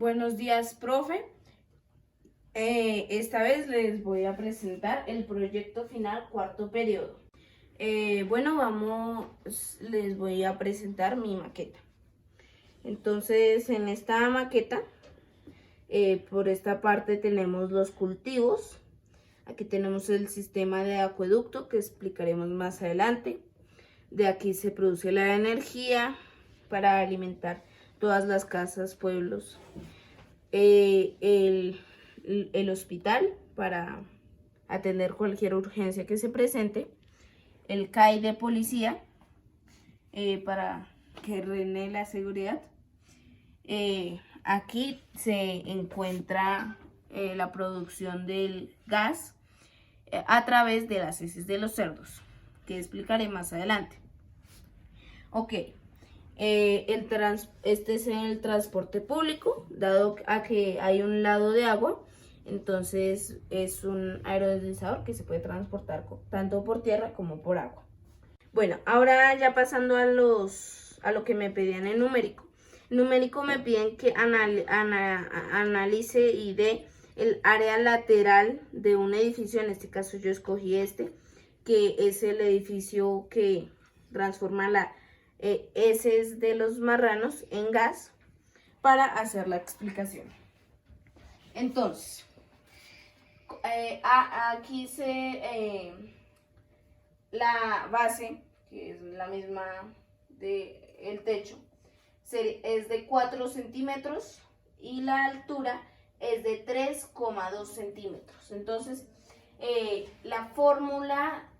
Buenos días, profe. Esta vez les voy a presentar el proyecto final cuarto periodo. Les voy a presentar mi maqueta. Entonces, en esta maqueta, por esta parte tenemos los cultivos. Aquí tenemos el sistema de acueducto que explicaremos más adelante. De aquí se produce la energía para alimentar todas las casas, pueblos. El hospital para atender cualquier urgencia que se presente. El CAI de policía para que reine la seguridad. Aquí se encuentra la producción del gas a través de las heces de los cerdos, que explicaré más adelante. Ok, este es el transporte público, dado a que hay un lado de agua, entonces es un aerodeslizador que se puede transportar tanto por tierra como por agua. Bueno, ahora ya pasando a lo que me pedían en numérico. En numérico me piden que analice y dé el área lateral de un edificio. En este caso yo escogí que es el edificio que transforma heces de los marranos en gas, para hacer la explicación. Entonces, aquí la base, que es la misma del techo, es de 4 centímetros y la altura es de 3,2 centímetros. Entonces, la fórmula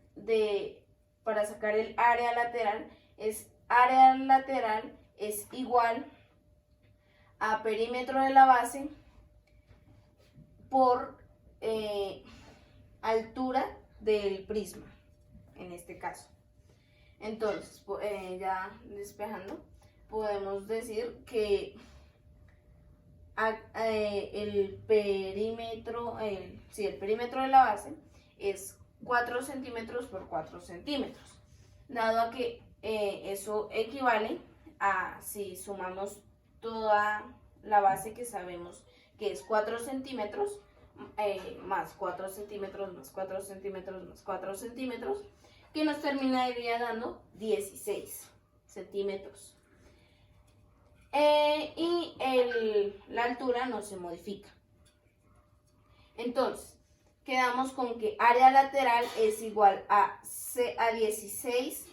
para sacar el área lateral es igual a perímetro de la base por altura del prisma, en este caso. Entonces, ya despejando, podemos decir que el perímetro de la base es 4 centímetros por 4 centímetros, dado a que eso equivale a, si sumamos toda la base, que sabemos que es 4 centímetros, más 4 centímetros, más 4 centímetros, más 4 centímetros, que nos terminaría dando 16 centímetros. Y la altura no se modifica. Entonces, quedamos con que área lateral es igual a 16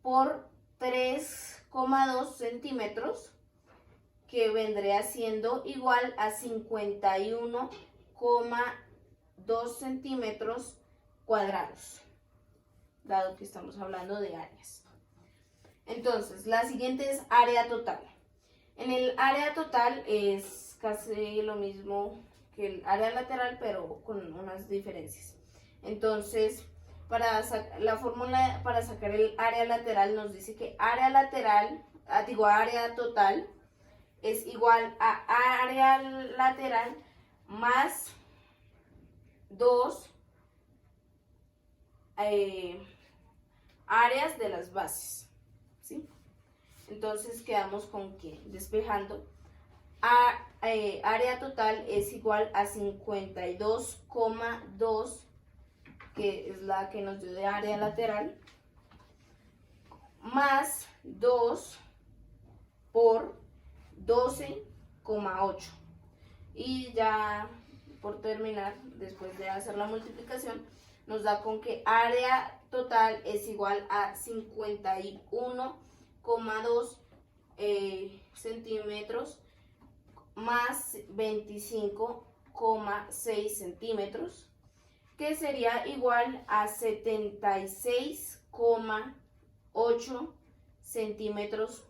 por 3,2 centímetros, que vendría siendo igual a 51,2 centímetros cuadrados, dado que estamos hablando de áreas. Entonces, la siguiente es área total. En el área total es casi lo mismo que el área lateral, pero con unas diferencias. Entonces, la fórmula para sacar el área lateral nos dice que área total es igual a área lateral más 2 áreas de las bases, ¿sí? Entonces quedamos con que, despejando, área total es igual a 52,2, que es la que nos dio de área lateral, más 2 por 12,8. Y ya por terminar, después de hacer la multiplicación, nos da con que área total es igual a 51,2 centímetros más 25,6 centímetros, que sería igual a 76,8 centímetros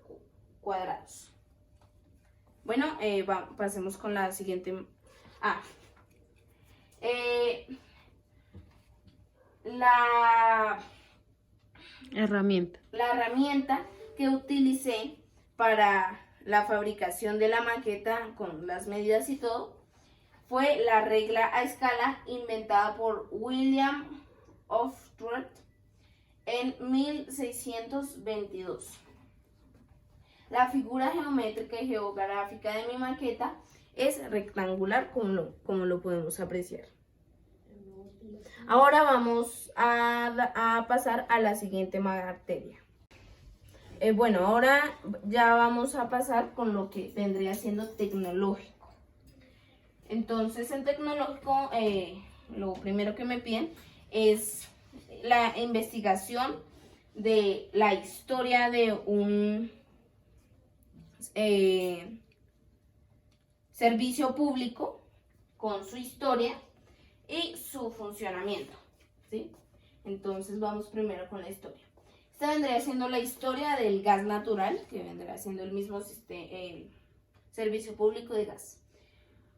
cuadrados. Bueno, pasemos con la siguiente. La herramienta que utilicé para la fabricación de la maqueta, con las medidas y todo, fue la regla a escala inventada por William Oughtred en 1622. La figura geométrica y geográfica de mi maqueta es rectangular como lo podemos apreciar. Ahora vamos a pasar a la siguiente materia. Bueno, ahora ya vamos a pasar con lo que vendría siendo tecnológico. Entonces, en tecnológico, lo primero que me piden es la investigación de la historia de un servicio público con su historia y su funcionamiento, ¿sí? Entonces, vamos primero con la historia. Esta vendría siendo la historia del gas natural, que vendrá siendo el mismo servicio público de gas,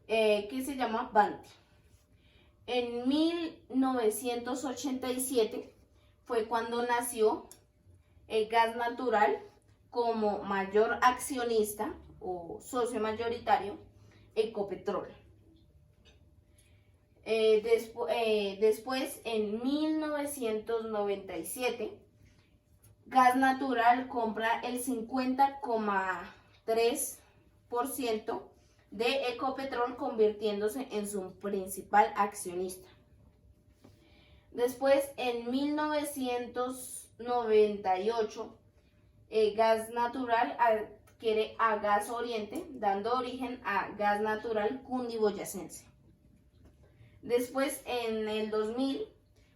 que se llama Banti. En 1987 fue cuando nació el gas natural como mayor accionista o socio mayoritario Ecopetrol. Después, en 1997, Gas Natural compra el 50,3% de Ecopetrol, convirtiéndose en su principal accionista. Después, en 1998, Gas Natural adquiere a Gas Oriente, dando origen a Gas Natural Cundiboyacense. Después, en el 2000,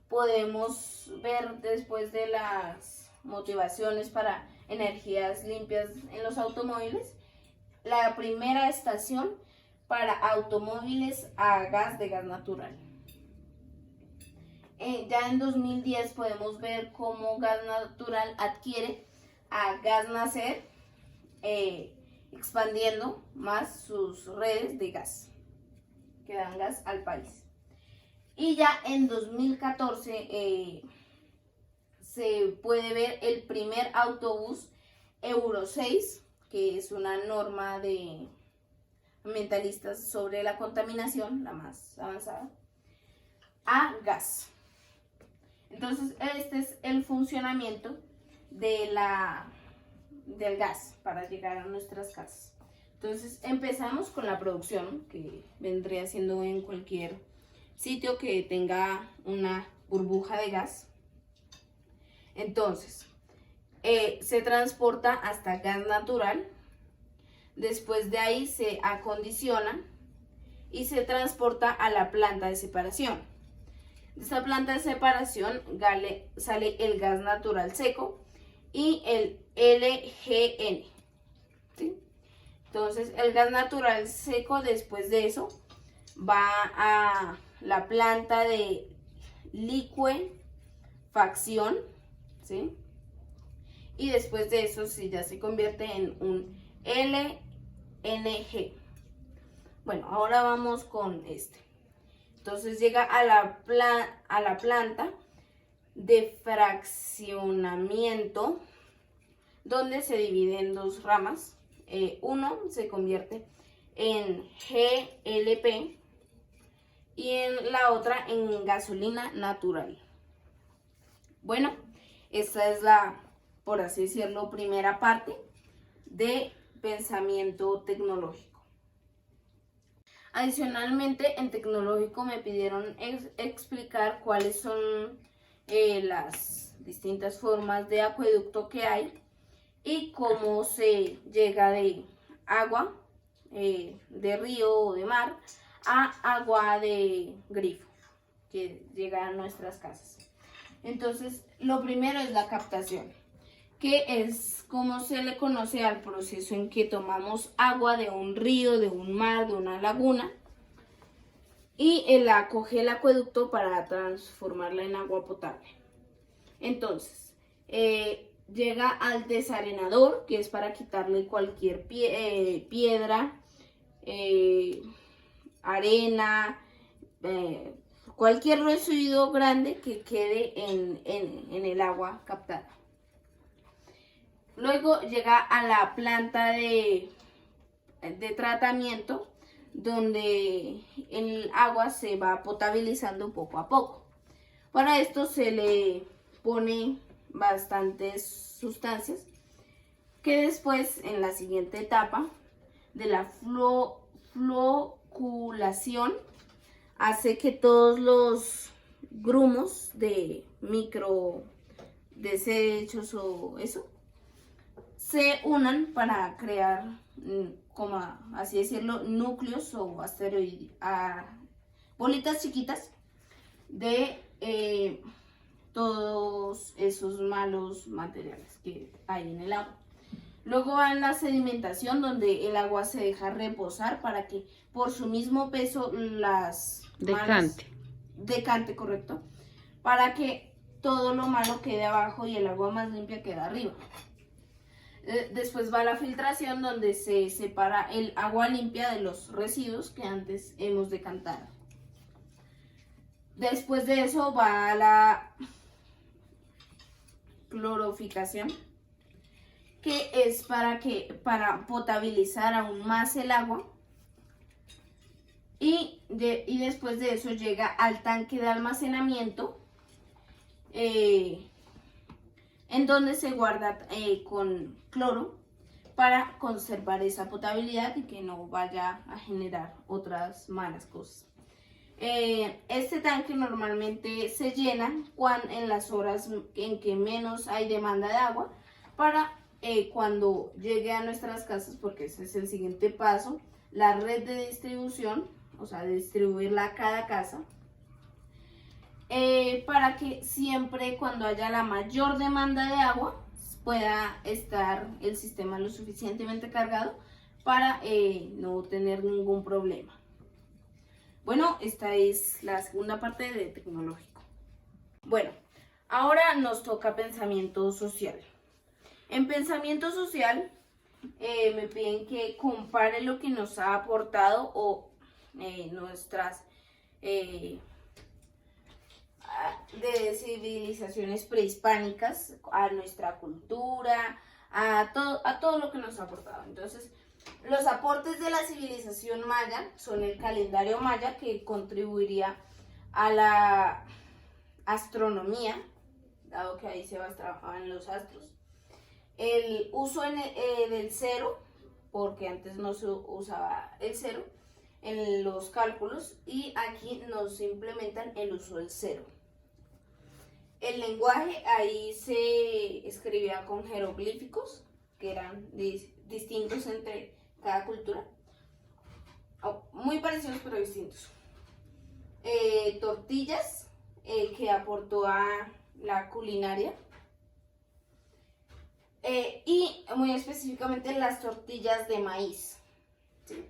podemos ver, después de las motivaciones para energías limpias en los automóviles, la primera estación para automóviles a gas de gas natural. Ya en 2010 podemos ver cómo Gas Natural adquiere a Gas Nacer, expandiendo más sus redes de gas que dan gas al país. Y ya en 2014 se puede ver el primer autobús Euro 6, que es una norma de ambientalistas sobre la contaminación, la más avanzada, a gas. Entonces, este es el funcionamiento del gas para llegar a nuestras casas. Entonces, empezamos con la producción, que vendría siendo en cualquier sitio que tenga una burbuja de gas. Entonces, se transporta hasta gas natural, después de ahí se acondiciona y se transporta a la planta de separación. De esta planta de separación sale el gas natural seco y el LGN, ¿sí? Entonces, el gas natural seco, después de eso, va a la planta de licuefacción, ¿sí? Y después de eso sí ya se convierte en un LNG. Bueno, ahora vamos con este. Entonces llega a la planta de fraccionamiento, donde se divide en dos ramas. Uno se convierte en GLP y en la otra en gasolina natural. Bueno, esta es la, por así decirlo, primera parte de pensamiento tecnológico. Adicionalmente, en tecnológico me pidieron explicar cuáles son las distintas formas de acueducto que hay y cómo se llega de agua de río o de mar a agua de grifo que llega a nuestras casas. Entonces, lo primero es la captación, que es como se le conoce al proceso en que tomamos agua de un río, de un mar, de una laguna, y la coge el acueducto para transformarla en agua potable. Entonces, llega al desarenador, que es para quitarle cualquier piedra, arena, cualquier residuo grande que quede en el agua captada. Luego llega a la planta de tratamiento, donde el agua se va potabilizando poco a poco. Para esto se le pone bastantes sustancias que después, en la siguiente etapa de la floculación hace que todos los grumos de micro desechos o eso se unan para crear, como así decirlo, núcleos o asteroides, bolitas chiquitas de todos esos malos materiales que hay en el agua. Luego va en la sedimentación, donde el agua se deja reposar para que por su mismo peso las decante, correcto, para que todo lo malo quede abajo y el agua más limpia quede arriba. Después va la filtración, donde se separa el agua limpia de los residuos que antes hemos decantado. Después de eso va la clorificación, que es para potabilizar aún más el agua. Y después de eso llega al tanque de almacenamiento, en donde se guarda con cloro para conservar esa potabilidad y que no vaya a generar otras malas cosas. Este tanque normalmente se llena en las horas en que menos hay demanda de agua, para cuando llegue a nuestras casas, porque ese es el siguiente paso, la red de distribución, o sea, distribuirla a cada casa, para que siempre cuando haya la mayor demanda de agua pueda estar el sistema lo suficientemente cargado para no tener ningún problema. Bueno, esta es la segunda parte de tecnológico. Bueno, ahora nos toca pensamiento social. En pensamiento social me piden que compare lo que nos ha aportado o nuestras de civilizaciones prehispánicas a nuestra cultura, a todo lo que nos ha aportado. Entonces, los aportes de la civilización maya son el calendario maya, que contribuiría a la astronomía, dado que ahí se basaban los astros. El uso del cero, porque antes no se usaba el cero en los cálculos, y aquí nos implementan el uso del cero. El lenguaje, ahí se escribía con jeroglíficos, que eran distintos entre cada cultura, muy parecidos pero distintos. Tortillas, que aportó a la culinaria, y muy específicamente las tortillas de maíz, ¿sí?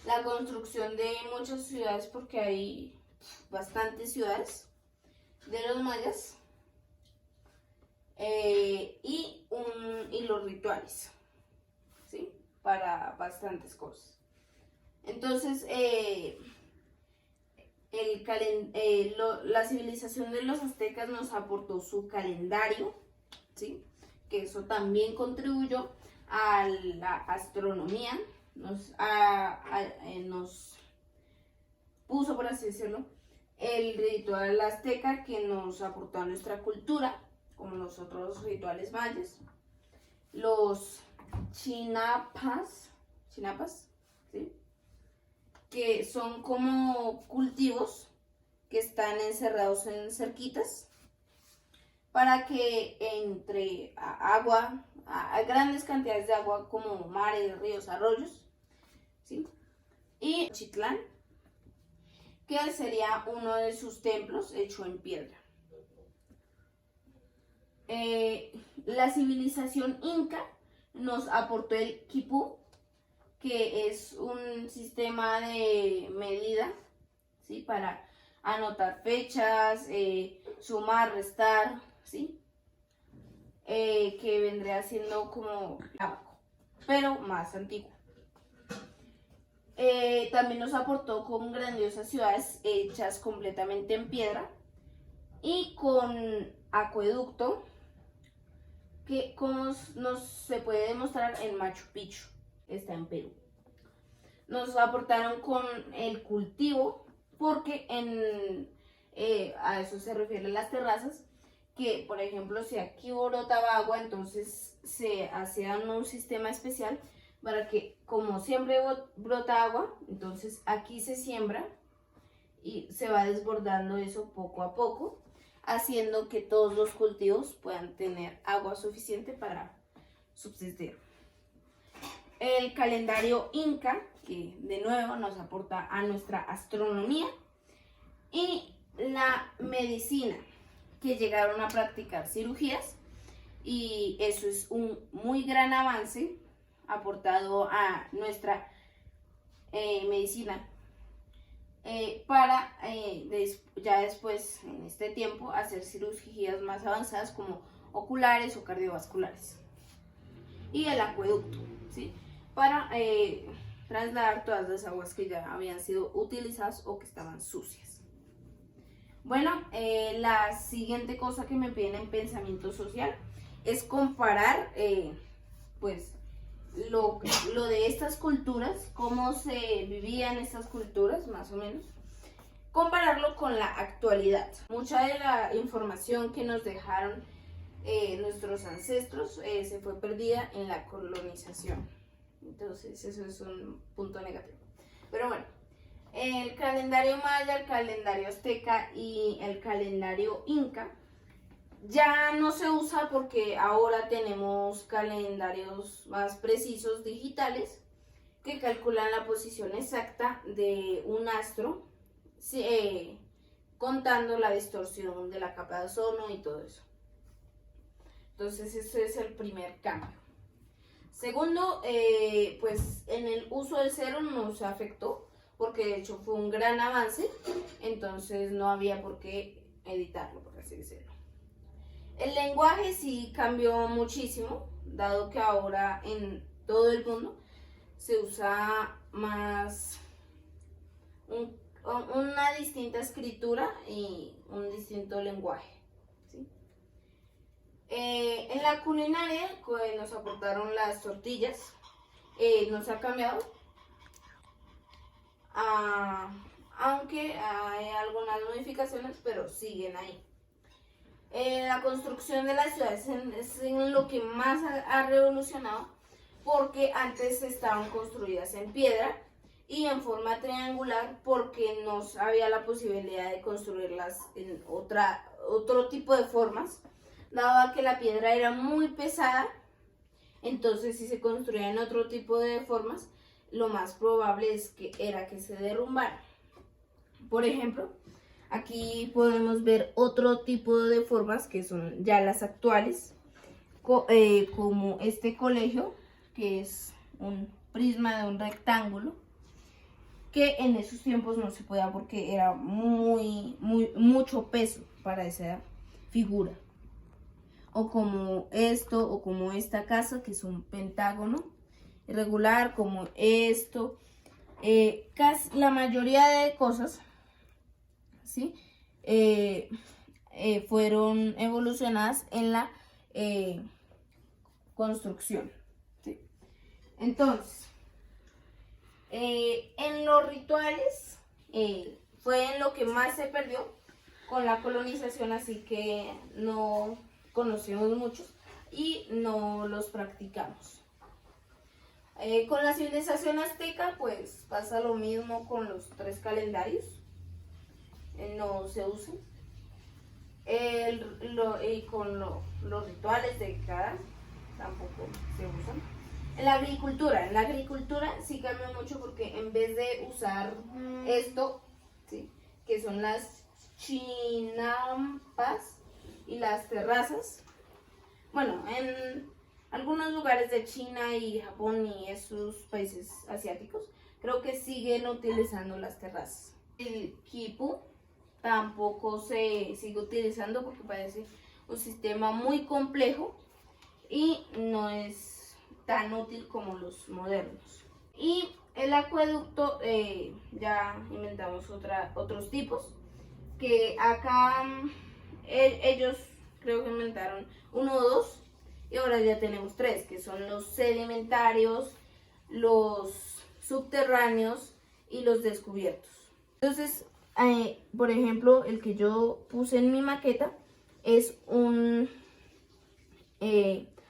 La construcción de muchas ciudades, porque hay bastantes ciudades de los mayas, y los rituales, ¿sí? Para bastantes cosas. Entonces, la civilización de los aztecas nos aportó su calendario, ¿sí? Que eso también contribuyó a la astronomía, nos puso, por así decirlo, el ritual azteca, que nos aportó a nuestra cultura, como los otros rituales mayas. Los chinapas, ¿sí? Que son como cultivos que están encerrados en cerquitas, para que entre agua, a grandes cantidades de agua, como mares, ríos, arroyos, ¿sí? Y Chitlán, que sería uno de sus templos hecho en piedra. La civilización inca nos aportó el quipú, que es un sistema de medida, ¿sí? Para anotar fechas, sumar, restar, ¿sí? Que vendría siendo como abaco, pero más antiguo. También nos aportó con grandiosas ciudades hechas completamente en piedra y con acueducto, que como se puede demostrar en Machu Picchu, que está en Perú. Nos aportaron con el cultivo, porque a eso se refieren las terrazas, que por ejemplo si aquí brotaba agua, entonces se hacía un sistema especial para que, como siempre brota agua, entonces aquí se siembra y se va desbordando eso poco a poco, haciendo que todos los cultivos puedan tener agua suficiente para subsistir. El calendario Inca, que de nuevo nos aporta a nuestra astronomía, y la medicina, que llegaron a practicar cirugías, y eso es un muy gran avance aportado a nuestra medicina para ya después, en este tiempo, hacer cirugías más avanzadas como oculares o cardiovasculares. Y el acueducto, ¿sí? Para trasladar todas las aguas que ya habían sido utilizadas o que estaban sucias. Bueno, la siguiente cosa que me piden en pensamiento social es comparar pues lo de estas culturas, cómo se vivían estas culturas, más o menos, compararlo con la actualidad. Mucha de la información que nos dejaron nuestros ancestros se fue perdida en la colonización. Entonces eso es un punto negativo. Pero bueno, el calendario maya, el calendario azteca y el calendario inca ya no se usa porque ahora tenemos calendarios más precisos digitales que calculan la posición exacta de un astro, contando la distorsión de la capa de ozono y todo eso. Entonces ese es el primer cambio. Segundo, pues en el uso del cero nos afectó porque de hecho fue un gran avance, entonces no había por qué editarlo, por así decirlo. El lenguaje sí cambió muchísimo, dado que ahora en todo el mundo se usa más una distinta escritura y un distinto lenguaje, ¿sí? En la culinaria nos aportaron las tortillas, nos ha cambiado, aunque hay algunas modificaciones, pero siguen ahí. La construcción de las ciudades es en lo que más ha revolucionado, porque antes estaban construidas en piedra y en forma triangular porque no había la posibilidad de construirlas en otro tipo de formas, dado que la piedra era muy pesada. Entonces si se construía en otro tipo de formas, lo más probable era que se derrumbara. Por ejemplo, aquí podemos ver otro tipo de formas que son ya las actuales, como este colegio, que es un prisma de un rectángulo, que en esos tiempos no se podía porque era mucho peso para esa figura. O como esto, o como esta casa, que es un pentágono irregular, como esto. Casi la mayoría de cosas, ¿sí? Fueron evolucionadas en la construcción, ¿sí? Entonces, en los rituales fue en lo que más se perdió con la colonización, así que no conocemos muchos y no los practicamos. Con la civilización azteca pues pasa lo mismo con los 3 calendarios, no se usan, y con los rituales de cada tampoco se usan. En la agricultura sí cambia mucho porque en vez de usar esto, ¿sí?, que son las chinampas y las terrazas, bueno, en algunos lugares de China y Japón y esos países asiáticos, creo que siguen utilizando las terrazas. El quipu tampoco se sigue utilizando porque parece un sistema muy complejo y no es tan útil como los modernos. Y el acueducto, ya inventamos otros tipos, que acá ellos creo que inventaron 1 o 2, y ahora ya tenemos 3, que son los sedimentarios, los subterráneos y los descubiertos. Entonces, por ejemplo, el que yo puse en mi maqueta es un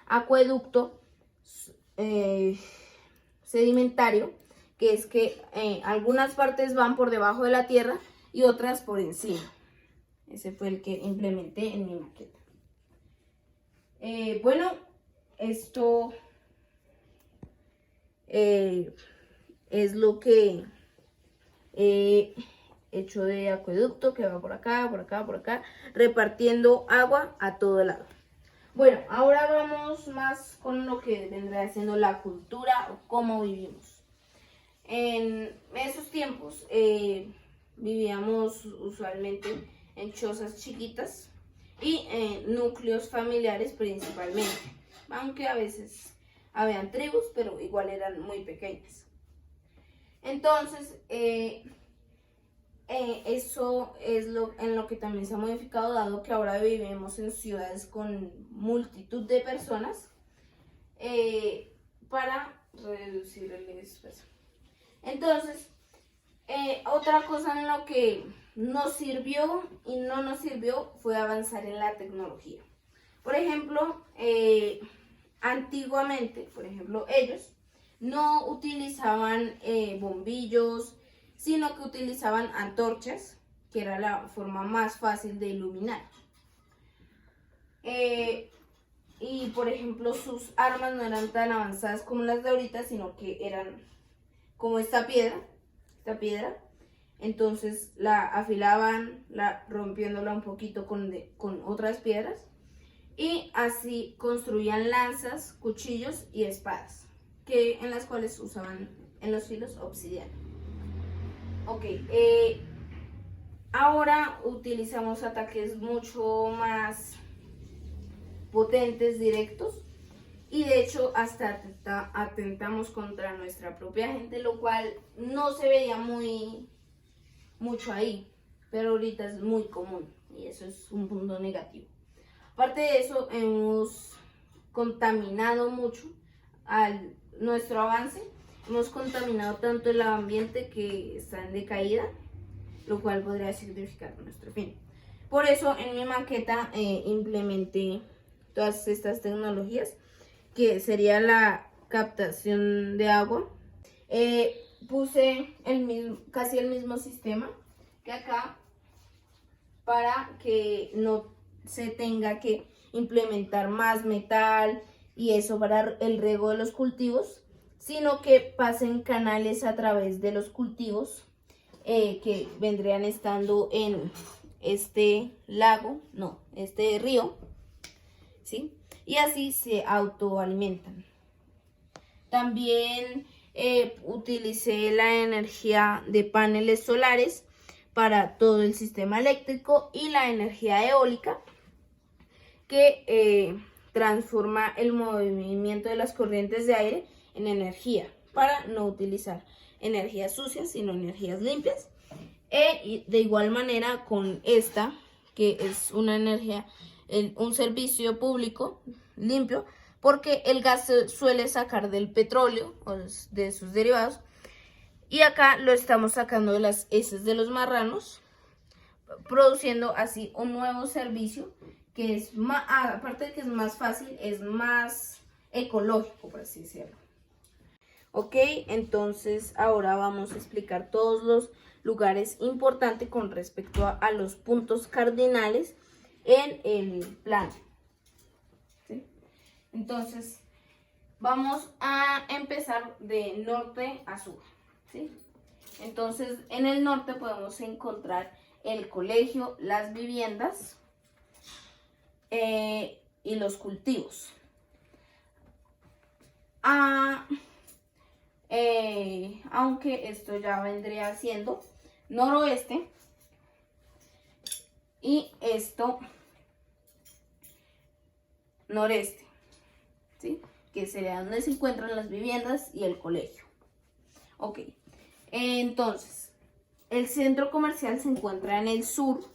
acueducto sedimentario, que es que algunas partes van por debajo de la tierra y otras por encima. Ese fue el que implementé en mi maqueta. Bueno, esto es lo que he hecho de acueducto, que va por acá, por acá, por acá, repartiendo agua a todo lado. Bueno, ahora vamos más con lo que vendrá siendo la cultura o cómo vivimos. En esos tiempos vivíamos usualmente en chozas chiquitas y núcleos familiares principalmente, aunque a veces habían tribus, pero igual eran muy pequeñas. Entonces, eso es en lo que también se ha modificado, dado que ahora vivimos en ciudades con multitud de personas para reducir el espacio. Entonces, otra cosa en lo que nos sirvió y no nos sirvió fue avanzar en la tecnología. Por ejemplo, antiguamente, ellos no utilizaban bombillos, sino que utilizaban antorchas, que era la forma más fácil de iluminar. Y por ejemplo, sus armas no eran tan avanzadas como las de ahorita, sino que eran como esta piedra. Entonces la afilaban, rompiéndola un poquito con otras piedras, y así construían lanzas, cuchillos y espadas, en las cuales usaban en los filos obsidiana. Ok, ahora utilizamos ataques mucho más potentes, directos, y de hecho hasta atentamos contra nuestra propia gente, lo cual no se veía mucho ahí, pero ahorita es muy común y eso es un punto negativo. Aparte de eso, hemos contaminado mucho nuestro avance. Hemos contaminado tanto el ambiente que está en decaída, lo cual podría significar nuestro fin. Por eso en mi maqueta implementé todas estas tecnologías, que sería la captación de agua. Puse casi el mismo sistema que acá, para que no se tenga que implementar más metal y eso para el riego de los cultivos, sino que pasen canales a través de los cultivos que vendrían estando en este este río, ¿sí? Y así se autoalimentan. También utilicé la energía de paneles solares para todo el sistema eléctrico y la energía eólica, que transforma el movimiento de las corrientes de aire en energía, para no utilizar energías sucias, sino energías limpias. Y de igual manera con esta, que es una energía, un servicio público limpio, porque el gas se suele sacar del petróleo o de sus derivados, y acá lo estamos sacando de las heces de los marranos, produciendo así un nuevo servicio que es aparte de que es más fácil, es más ecológico, por así decirlo. Ok, entonces ahora vamos a explicar todos los lugares importantes con respecto a los puntos cardinales en el plano. ¿Sí? Entonces, vamos a empezar de norte a sur. ¿Sí? Entonces, en el norte podemos encontrar el colegio, las viviendas y los cultivos. Aunque esto ya vendría siendo noroeste, y esto noreste, ¿sí? Que sería donde se encuentran las viviendas y el colegio. Ok, entonces el centro comercial se encuentra en el sur,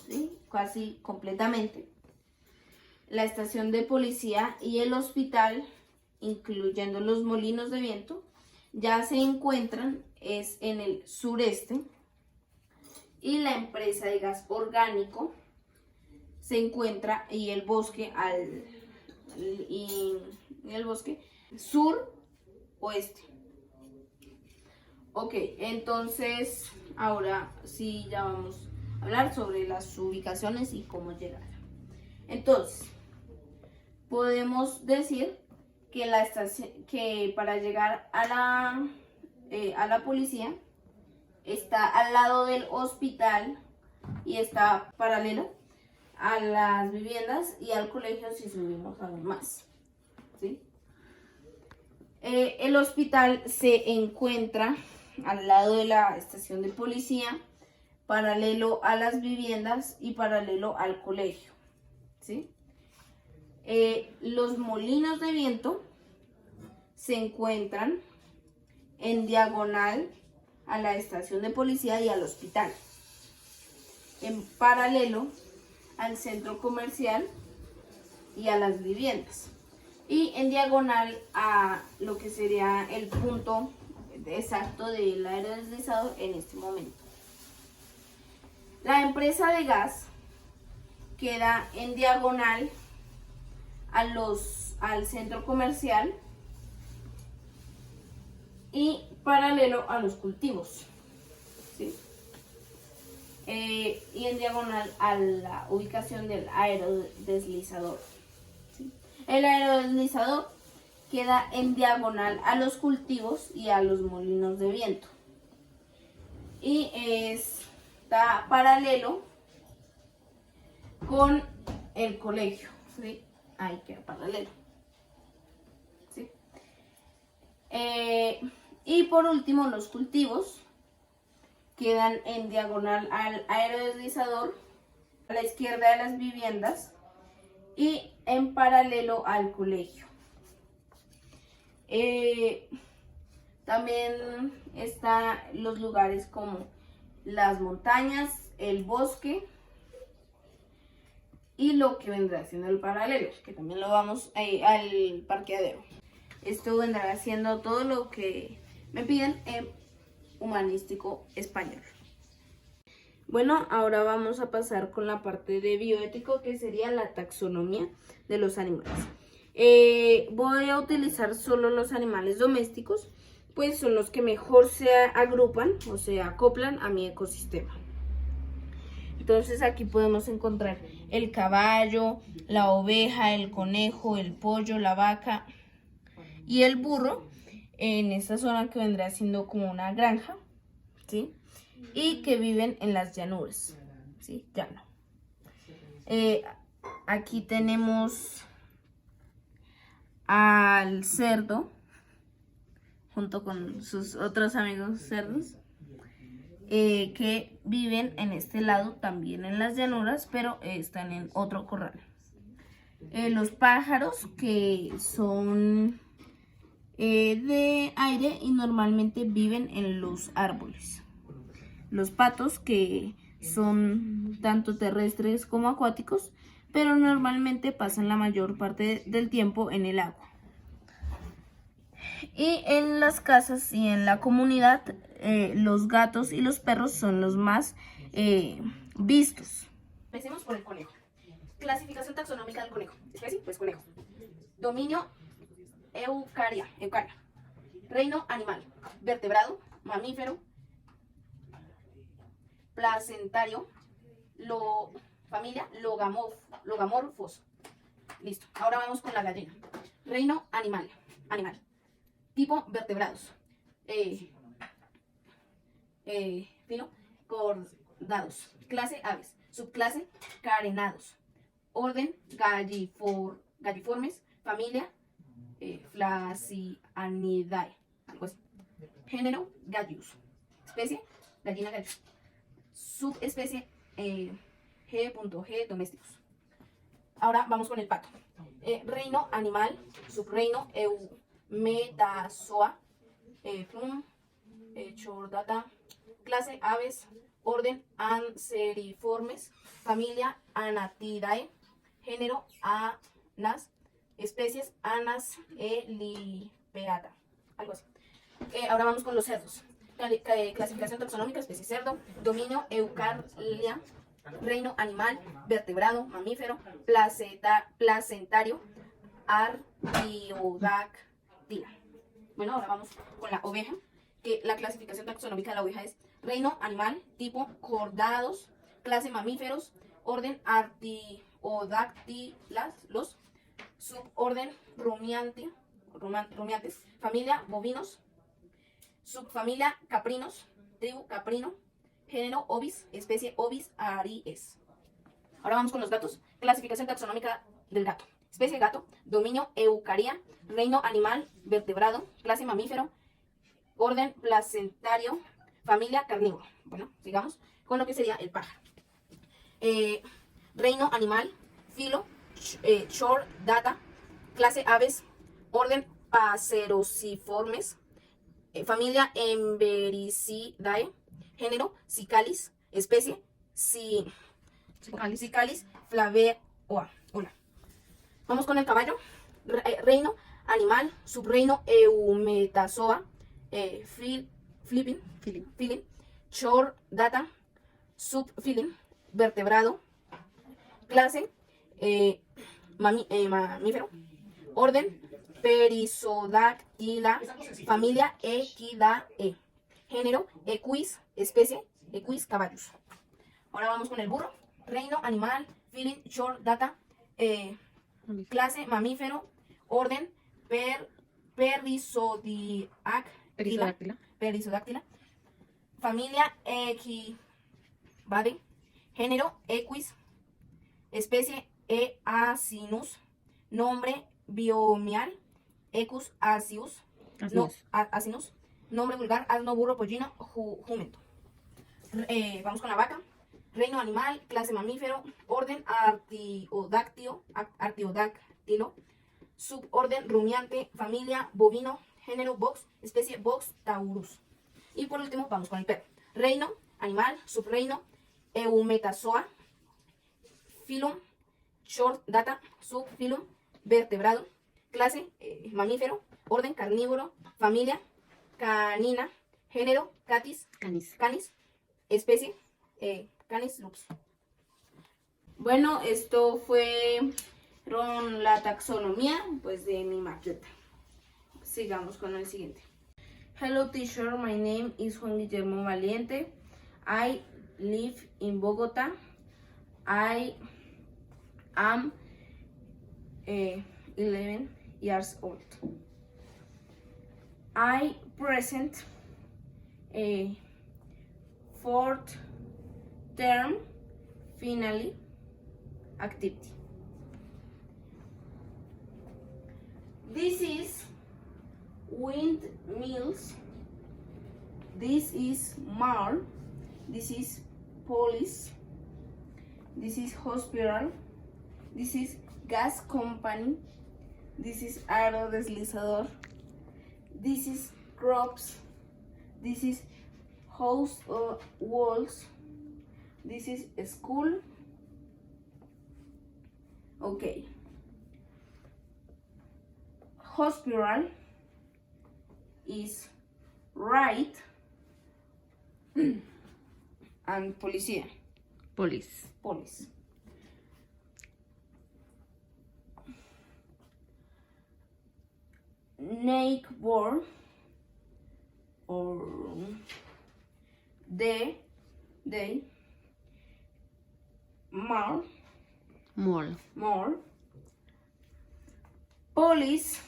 ¿sí? Casi completamente. La estación de policía y el hospital, incluyendo los molinos de viento, ya se encuentran en el sureste, y la empresa de gas orgánico se encuentra, y el bosque sur oeste. Ok, entonces ahora sí ya vamos a hablar sobre las ubicaciones y cómo llegar. Entonces, podemos decir que que para llegar a la policía está al lado del hospital y está paralelo a las viviendas y al colegio si subimos aún más, ¿sí? El hospital se encuentra al lado de la estación de policía, paralelo a las viviendas y paralelo al colegio, ¿sí? Los molinos de viento se encuentran en diagonal a la estación de policía y al hospital, en paralelo al centro comercial y a las viviendas, y en diagonal a lo que sería el punto exacto del aerodeslizador en este momento. La empresa de gas queda en diagonal al centro comercial y paralelo a los cultivos, ¿sí? Y en diagonal a la ubicación del aerodeslizador, ¿sí? El aerodeslizador queda en diagonal a los cultivos y a los molinos de viento y está paralelo con el colegio, ¿sí? Ahí queda paralelo, ¿sí? Y por último, los cultivos quedan en diagonal al aerodeslizador, a la izquierda de las viviendas y en paralelo al colegio. También están los lugares como las montañas, el bosque y lo que vendrá siendo el paralelo, que también lo vamos al parqueadero. Esto vendrá siendo todo lo que me piden en humanístico español. Bueno, ahora vamos a pasar con la parte de bioético, que sería la taxonomía de los animales. Voy a utilizar solo los animales domésticos, pues son los que mejor se agrupan o se acoplan a mi ecosistema. Entonces aquí podemos encontrar el caballo, la oveja, el conejo, el pollo, la vaca y el burro en esta zona que vendrá siendo como una granja, ¿sí? Y que viven en las llanuras, ¿sí? Llano. Aquí tenemos al cerdo junto con sus otros amigos cerdos, que viven en este lado también en las llanuras, pero están en otro corral. Los pájaros, que son de aire y normalmente viven en los árboles. Los patos, que son tanto terrestres como acuáticos, pero normalmente pasan la mayor parte del tiempo en el agua. Y en las casas y en la comunidad, los gatos y los perros son los más vistos. Empecemos por el conejo. Clasificación taxonómica del conejo. Especie, pues conejo. Dominio, Eukarya. Reino animal, vertebrado, mamífero, placentario, familia, logamorfos. Listo. Ahora vamos con la gallina. Reino animal. Tipo, vertebrados. Filo, cordados. Clase, aves. Subclase, carenados. Orden, galliformes. Familia, Phasianidae. Algo así. Género, Gallus. Especie, gallina gallus. Subespecie, G.G, domésticos. Ahora vamos con el pato. Reino animal, subreino, Metazoa, Chordata. Clase, aves. Orden, Anseriformes. Familia, Anatidae. Género, Anas. Especies, Anas elipeata. Algo así. Ahora vamos con los cerdos. Clasificación taxonómica, especie cerdo. Dominio, Eukarya. Reino animal, vertebrado, mamífero, placentario, artiodactila. Bueno, ahora vamos con la oveja. que la clasificación taxonómica de la oveja es reino animal, tipo cordados, clase mamíferos, orden Artiodactylas, los suborden rumiantes, familia bovinos, subfamilia caprinos, tribu caprino, género ovis, especie ovis aries. Ahora vamos con los gatos. Clasificación taxonómica del gato. Especie gato, dominio Eucaria, reino animal, vertebrado, clase mamífero, orden placentario, familia carnívoro. Bueno, sigamos con lo que sería el pájaro. Reino animal, filo, chordata, clase aves, orden Passerociformes, familia Embericidae, género Cicalis, especie Cicalis flavea. Hola. Vamos con el caballo. Reino animal, subreino Eumetazoa, Filin, chordata, subfilin, vertebrado, clase mamífero, orden Perissodactyla, familia Equidae, género Equus, especie Equus caballos. Ahora vamos con el burro. Reino animal, filin, chordata, clase mamífero, orden Perissodactyla, familia Equivade, género Equus, especie Eacinus, nombre biomial Equus asinus, nombre vulgar asno, burro, pollino, jumento. Vamos con la vaca. Reino animal, clase mamífero, orden Artiodactylo, suborden rumiante, familia bovino, género Box, especie Box taurus. Y por último vamos con el perro. Reino animal, subreino Eumetazoa, filum chordata, subfilum vertebrado, clase mamífero, orden carnívoro, familia canina, género Canis, especie Canis lux. Bueno, esto fue la taxonomía pues de mi maqueta. Sigamos con el siguiente. Hello teacher, my name is Juan Guillermo Valiente. I live in Bogota. I am 11 years old. I present a fourth term finale activity. This is windmills. This is mall. This is police. This is hospital. This is gas company. This is aerodeslizador. This is crops. This is house walls. This is a school. Okay. Hospital is right. And policía. Police. Police. Neighbor or they more police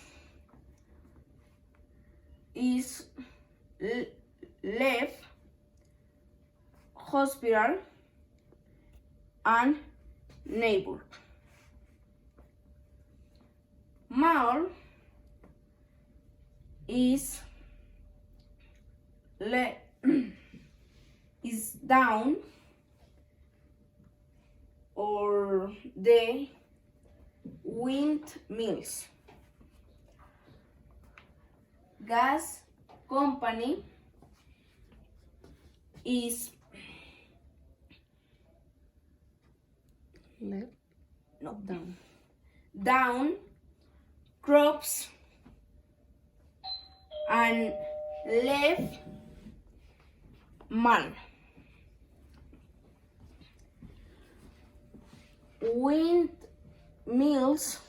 is left hospital and neighbor. Mall is down or the windmills. Gas company is Left. no Down. down crops and left man. Windmills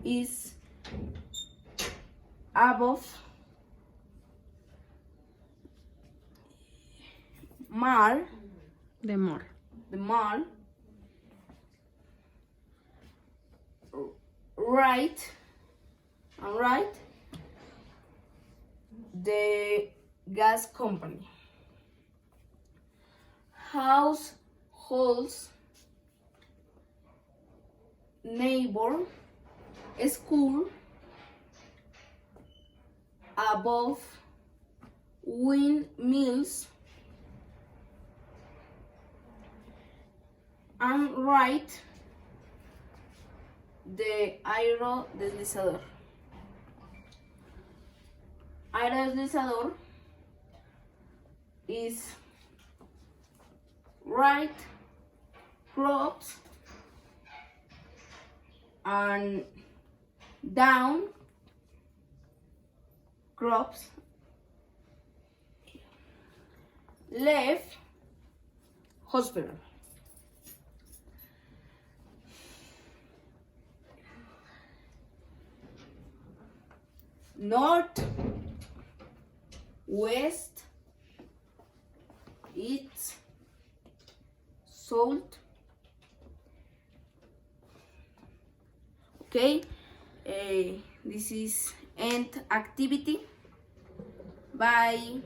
is above mar, The more. the mar. Right, the gas company. Households, neighbor, school, above, windmills, and right, the aerodeslizador. Aerodeslizador is right, crops, and down, crops, left, hospital. North, west, east, south. Okay, this is end activity. Bye.